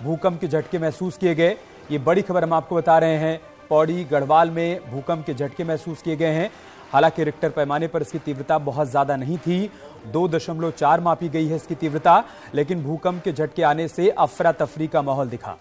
भूकंप के झटके महसूस किए गए। ये बड़ी खबर हम आपको बता रहे हैं। पौड़ी गढ़वाल में भूकंप के झटके महसूस किए गए हैं। हालांकि रिक्टर पैमाने पर इसकी तीव्रता बहुत ज्यादा नहीं थी, 2.4 मापी गई है इसकी तीव्रता, लेकिन भूकंप के झटके आने से अफरा तफरी का माहौल दिखा।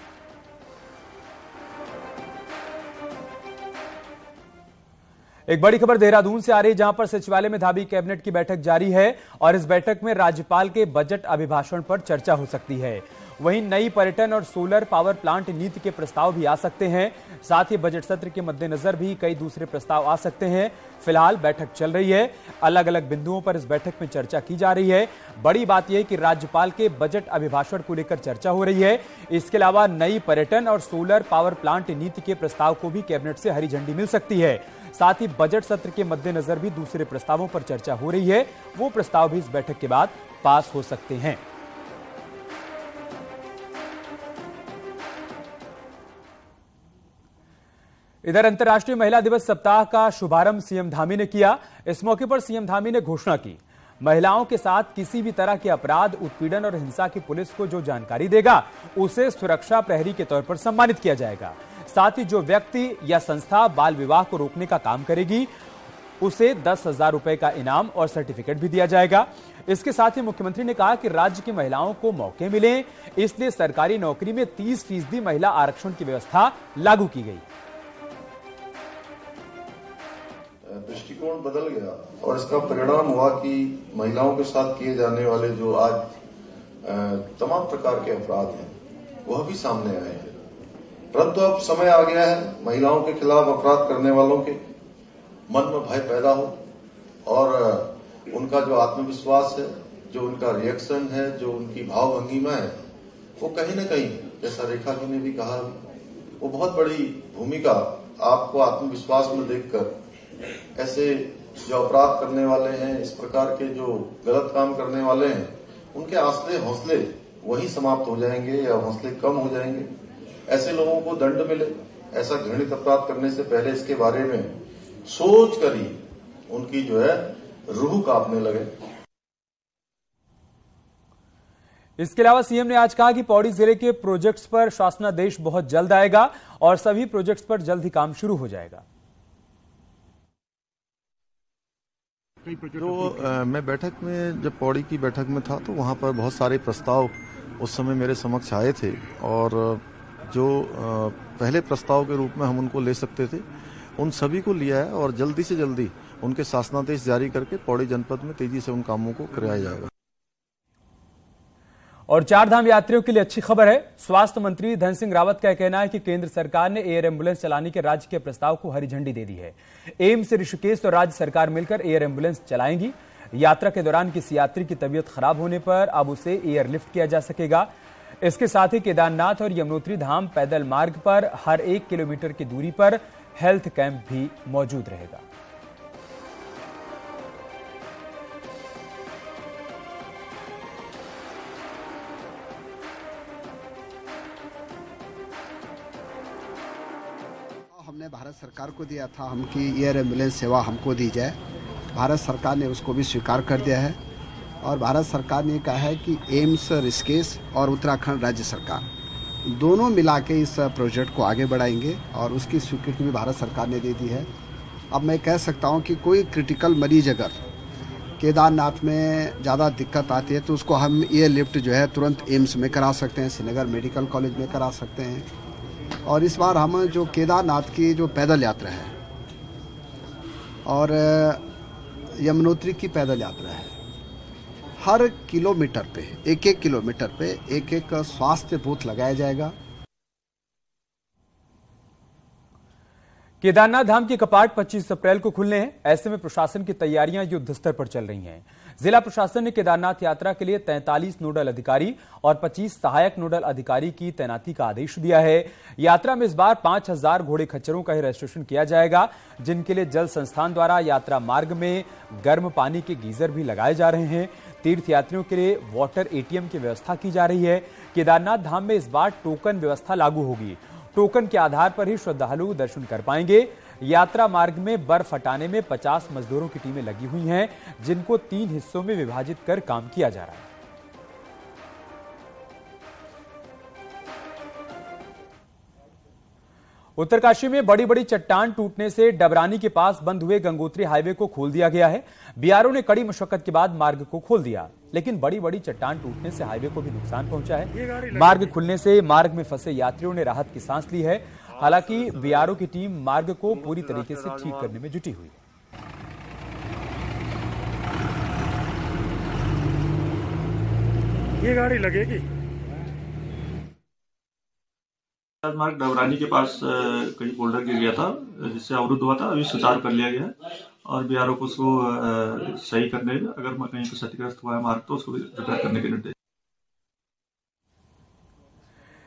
एक बड़ी खबर देहरादून से आ रही है, जहां पर सचिवालय में धाबी कैबिनेट की बैठक जारी है और इस बैठक में राज्यपाल के बजट अभिभाषण पर चर्चा हो सकती है। वहीं नई पर्यटन और सोलर पावर प्लांट नीति के प्रस्ताव भी आ सकते हैं। साथ ही बजट सत्र के मद्देनजर भी कई दूसरे प्रस्ताव आ सकते हैं। फिलहाल बैठक चल रही है, अलग अलग बिंदुओं पर इस बैठक में चर्चा की जा रही है। बड़ी बात यह कि राज्यपाल के बजट अभिभाषण को लेकर चर्चा हो रही है। इसके अलावा नई पर्यटन और सोलर पावर प्लांट नीति के प्रस्ताव को भी कैबिनेट से हरी झंडी मिल सकती है। साथ ही बजट सत्र के मद्देनजर भी दूसरे प्रस्तावों पर चर्चा हो रही है। वो प्रस्ताव भी इस बैठक के बाद पास हो सकते हैं। इधर अंतर्राष्ट्रीय महिला दिवस सप्ताह का शुभारंभ सीएम धामी ने किया। इस मौके पर सीएम धामी ने घोषणा की, महिलाओं के साथ किसी भी तरह के अपराध, उत्पीड़न और हिंसा की पुलिस को जो जानकारी देगा उसे सुरक्षा प्रहरी के तौर पर सम्मानित किया जाएगा। साथ ही जो व्यक्ति या संस्था बाल विवाह को रोकने का काम करेगी उसे 10,000 रुपए का इनाम और सर्टिफिकेट भी दिया जाएगा। इसके साथ ही मुख्यमंत्री ने कहा कि राज्य की महिलाओं को मौके मिले, इसलिए सरकारी नौकरी में 30% महिला आरक्षण की व्यवस्था लागू की गई। दृष्टिकोण बदल गया और इसका परिणाम हुआ कि महिलाओं के साथ किए जाने वाले जो आज तमाम प्रकार के अपराध हैं वह भी सामने आए हैं। परंतु अब समय आ गया है महिलाओं के खिलाफ अपराध करने वालों के मन में भय पैदा हो और उनका जो आत्मविश्वास है, जो उनका रिएक्शन है, जो उनकी भाव भंगिमा है, वो कहीं न कहीं, जैसा रेखा जी ने भी कहा, वो बहुत बड़ी भूमिका आपको आत्मविश्वास में देखकर ऐसे जो अपराध करने वाले हैं, इस प्रकार के जो गलत काम करने वाले हैं, उनके हौसले वही समाप्त हो जाएंगे या हौसले कम हो जाएंगे। ऐसे लोगों को दंड मिले। ऐसा घृणित अपराध करने से पहले इसके बारे में सोच कर ही उनकी जो है रूह कांपने लगे। इसके अलावा सीएम ने आज कहा कि पौड़ी जिले के प्रोजेक्ट्स पर शासनादेश बहुत जल्द आएगा और सभी प्रोजेक्ट्स पर जल्द ही काम शुरू हो जाएगा। तो मैं बैठक में, जब पौड़ी की बैठक में था तो वहां पर बहुत सारे प्रस्ताव उस समय मेरे समक्ष आए थे और जो पहले प्रस्ताव के रूप में हम उनको ले सकते थे उन सभी को लिया है और जल्दी से जल्दी उनके शासनादेश जारी करके पौड़ी जनपद में तेजी से उन कामों को कराया जाएगा। और चारधाम यात्रियों के लिए अच्छी खबर है। स्वास्थ्य मंत्री धन सिंह रावत का कहना है कि केंद्र सरकार ने एयर एम्बुलेंस चलाने के राज्य के प्रस्ताव को हरी झंडी दे दी है। एम्स ऋषिकेश और राज्य सरकार मिलकर एयर एम्बुलेंस चलाएंगी। यात्रा के दौरान किसी यात्री की तबीयत खराब होने पर अब उसे एयरलिफ्ट किया जा सकेगा। इसके साथ ही केदारनाथ और यमुनोत्री धाम पैदल मार्ग पर हर 1 किलोमीटर की दूरी पर हेल्थ कैंप भी मौजूद रहेगा। हमने भारत सरकार को दिया था हम कि एयर एम्बुलेंस सेवा हमको दी जाए। भारत सरकार ने उसको भी स्वीकार कर दिया है और भारत सरकार ने कहा है कि एम्स ऋषिकेश और उत्तराखंड राज्य सरकार दोनों मिला के इस प्रोजेक्ट को आगे बढ़ाएंगे और उसकी स्वीकृति भी भारत सरकार ने दे दी है। अब मैं कह सकता हूं कि कोई क्रिटिकल मरीज अगर केदारनाथ में ज़्यादा दिक्कत आती है तो उसको हम एयरलिफ्ट जो है तुरंत एम्स में करा सकते हैं, श्रीनगर मेडिकल कॉलेज में करा सकते हैं। और इस बार हम जो केदारनाथ की जो पैदल यात्रा है और यमुनोत्री की पैदल यात्रा है, हर किलोमीटर पे 1-1 किलोमीटर पे एक स्वास्थ्य बूथ लगाया जाएगा। केदारनाथ धाम के कपाट 25 अप्रैल को खुलने हैं। ऐसे में प्रशासन की तैयारियां युद्ध स्तर पर चल रही हैं। जिला प्रशासन ने केदारनाथ यात्रा के लिए 43 नोडल अधिकारी और 25 सहायक नोडल अधिकारी की तैनाती का आदेश दिया है। यात्रा में इस बार 5000 घोड़े खच्चरों का ही रजिस्ट्रेशन किया जाएगा, जिनके लिए जल संस्थान द्वारा यात्रा मार्ग में गर्म पानी के गीजर भी लगाए जा रहे हैं। तीर्थयात्रियों के लिए वाटर एटीएम की व्यवस्था की जा रही है। केदारनाथ धाम में इस बार टोकन व्यवस्था लागू होगी। टोकन के आधार पर ही श्रद्धालु दर्शन कर पाएंगे। यात्रा मार्ग में बर्फ हटाने में 50 मजदूरों की टीमें लगी हुई हैं, जिनको 3 हिस्सों में विभाजित कर काम किया जा रहा है। उत्तरकाशी में बड़ी बड़ी चट्टान टूटने से डबरानी के पास बंद हुए गंगोत्री हाईवे को खोल दिया गया है। बीआरओ ने कड़ी मशक्कत के बाद मार्ग को खोल दिया, लेकिन बड़ी बड़ी चट्टान टूटने से हाईवे को भी नुकसान पहुंचा है। मार्ग खुलने से मार्ग में फंसे यात्रियों ने राहत की सांस ली है। हालांकि बीआरओ की टीम मार्ग को पूरी तरीके से ठीक करने में जुटी हुई है। ये गाड़ी लगेगी। मार्ग डबरानी के पास कहीं बोल्डर गिर गया था, जिससे अवरुद्ध हुआ था। अभी सुचारू कर लिया गया है और बीआरओ को उसको सही करने, अगर कहीं पर क्षतिग्रस्त हुआ है मार्ग तो उसको रिपेयर करने के निर्देश।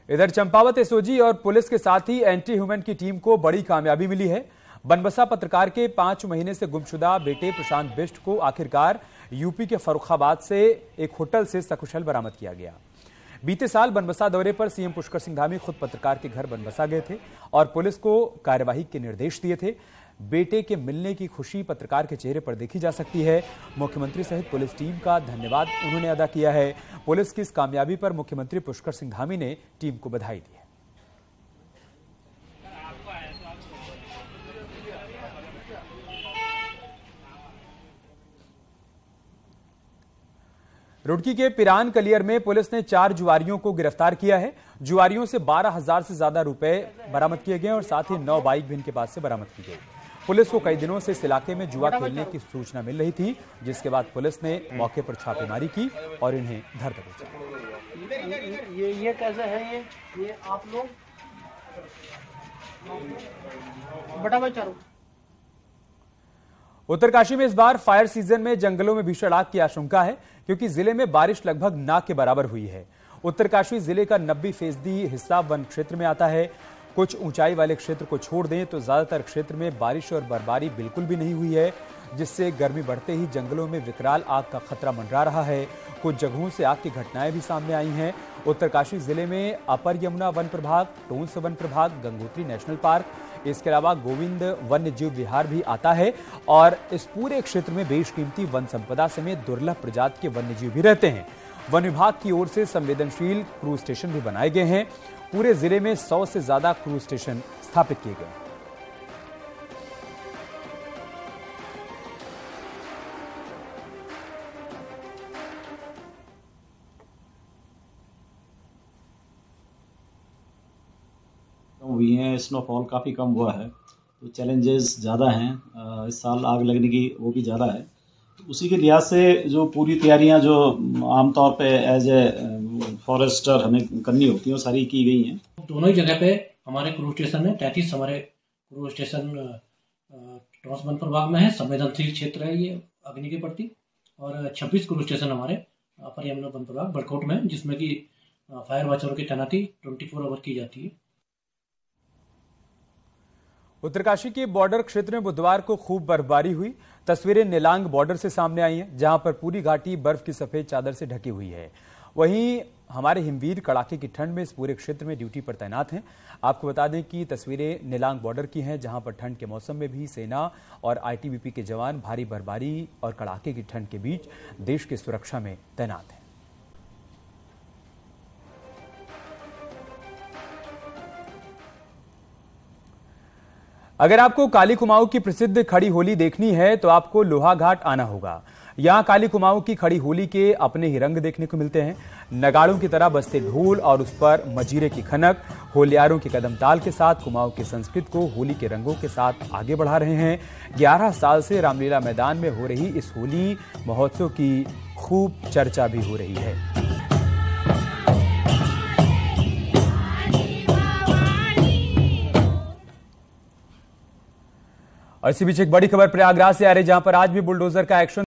इधर चंपावत एसओजी और पुलिस के साथ ही एंटी ह्यूमन की टीम को बड़ी कामयाबी मिली है। बनबसा पत्रकार के 5 महीने से गुमशुदा बेटे प्रशांत बिष्ट को आखिरकार यूपी के फर्रुखाबाद से एक होटल से सकुशल बरामद किया गया। बीते साल बनबसा दौरे पर सीएम पुष्कर सिंह धामी खुद पत्रकार के घर बनबसा गए थे और पुलिस को कार्यवाही के निर्देश दिए थे। बेटे के मिलने की खुशी पत्रकार के चेहरे पर देखी जा सकती है। मुख्यमंत्री सहित पुलिस टीम का धन्यवाद उन्होंने अदा किया है। पुलिस की इस कामयाबी पर मुख्यमंत्री पुष्कर सिंह धामी ने टीम को बधाई दी है। रुड़की के पिरान कलियर में पुलिस ने 4 जुआरियों को गिरफ्तार किया है। जुआरियों से 12,000 से ज्यादा रुपए बरामद किए गए और साथ ही 9 बाइक भी इनके पास से बरामद की गई। पुलिस को कई दिनों से इस इलाके में जुआ खेलने की सूचना मिल रही थी, जिसके बाद पुलिस ने मौके पर छापेमारी की और इन्हें धर दबोचा। ये कैसे है? ये आप लोग बटा बचारो। उत्तरकाशी में इस बार फायर सीजन में जंगलों में भीषण आग की आशंका है, क्योंकि जिले में बारिश लगभग ना के बराबर हुई है। उत्तरकाशी जिले का 90% हिस्सा वन क्षेत्र में आता है। कुछ ऊंचाई वाले क्षेत्र को छोड़ दें तो ज्यादातर क्षेत्र में बारिश और बर्फबारी बिल्कुल भी नहीं हुई है, जिससे गर्मी बढ़ते ही जंगलों में विकराल आग का खतरा मंडरा रहा है। कुछ जगहों से आग की घटनाएं भी सामने आई हैं। उत्तरकाशी जिले में अपर यमुना वन प्रभाग, टोंस वन प्रभाग, गंगोत्री नेशनल पार्क, इसके अलावा गोविंद वन्य जीव विहार भी आता है और इस पूरे क्षेत्र में बेशकीमती वन संपदा समेत दुर्लभ प्रजाति के वन्य जीव भी रहते हैं। वन विभाग की ओर से संवेदनशील क्रूज स्टेशन भी बनाए गए हैं। पूरे जिले में 100 से ज्यादा क्रूज स्टेशन स्थापित किए गए हैं। हुई हैं, स्नोफॉल काफ़ी कम हुआ है, तो चैलेंजेस ज़्यादा हैं। इस साल आग लगने की वो भी ज़्यादा है। तो उसी के लिहाज से जो पूरी तैयारियां जो आमतौर पे एज ए फॉरेस्टर हमें करनी होती हैं वो सारी की गई हैं। दोनों ही जगह पे हमारे क्रूज स्टेशन है। 33 हमारे क्रूज स्टेशन टॉस वन प्रभाग में है, संवेदनशील क्षेत्र है ये अग्नि के प्रति, और 26 क्रूज स्टेशन हमारे अपर यमुना वन प्रभाग बड़कोट में, जिसमें कि फायर वॉचरों की तैनाती 24 आवर की जाती है। उत्तरकाशी के बॉर्डर क्षेत्र में बुधवार को खूब बर्फबारी हुई। तस्वीरें निलांग बॉर्डर से सामने आई हैं, जहां पर पूरी घाटी बर्फ की सफेद चादर से ढकी हुई है। वहीं हमारे हिमवीर कड़ाके की ठंड में इस पूरे क्षेत्र में ड्यूटी पर तैनात हैं। आपको बता दें कि तस्वीरें निलांग बॉर्डर की हैं, जहां पर ठंड के मौसम में भी सेना और आईटीबीपी के जवान भारी बर्फबारी और कड़ाके की ठंड के बीच देश की सुरक्षा में तैनात हैं। अगर आपको काली कुमाऊं की प्रसिद्ध खड़ी होली देखनी है तो आपको लोहाघाट आना होगा। यहां काली कुमाऊं की खड़ी होली के अपने ही रंग देखने को मिलते हैं। नगाड़ों की तरह बजते ढोल और उस पर मजीरे की खनक होलियारों के कदम ताल के साथ कुमाऊं की संस्कृति को होली के रंगों के साथ आगे बढ़ा रहे हैं। 11 साल से रामलीला मैदान में हो रही इस होली महोत्सव की खूब चर्चा भी हो रही है। और इसी बीच एक बड़ी खबर प्रयागराज से आ रही, जहां पर आज भी बुलडोजर का एक्शन